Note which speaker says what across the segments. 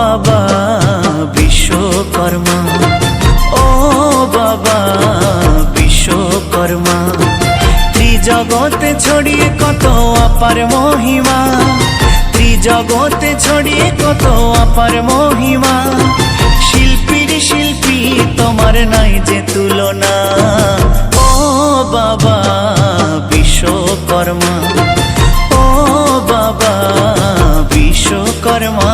Speaker 1: বাবা বিশ্বকর্মা, ও বাবা বিশ্বকর্মা। ত্রিজগতে ছড়িয়ে কত অপার মহিমা, ত্রিজগতে ছড়িয়ে কত অপার মহিমা। শিল্পীর শিল্পী তোমার নাই যে তুলনা, ও বাবা বিশ্বকর্মা, ও বাবা বিশ্বকর্মা।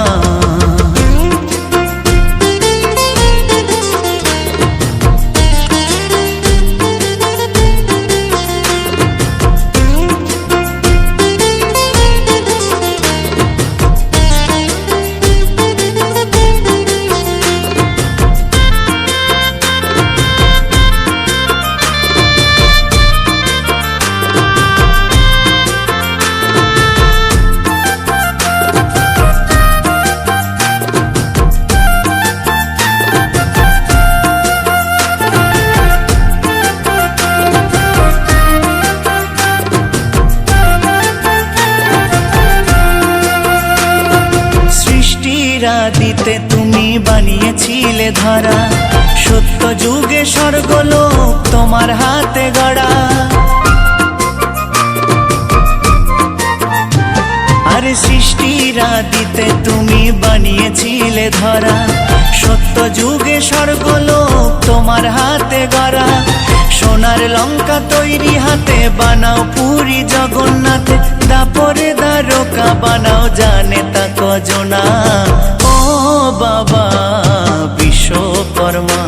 Speaker 1: দিতে তুমি বানিয়েছিলে ধরা, সত্য যুগে স্বর্গলোক তোমার হাতে গড়া। আরে সৃষ্টির আদিতে তুমি বানিয়েছিলে ধরা, সত্য যুগে স্বর্গলোক তোমার হাতে গড়া। সোনার লঙ্কা তৈরি হাতে বানাও পুরী জগন্নাথে, দাপরে দ্বারকা বানাও জানে তা কজনা, ও বাবা বিশ্বকর্মা,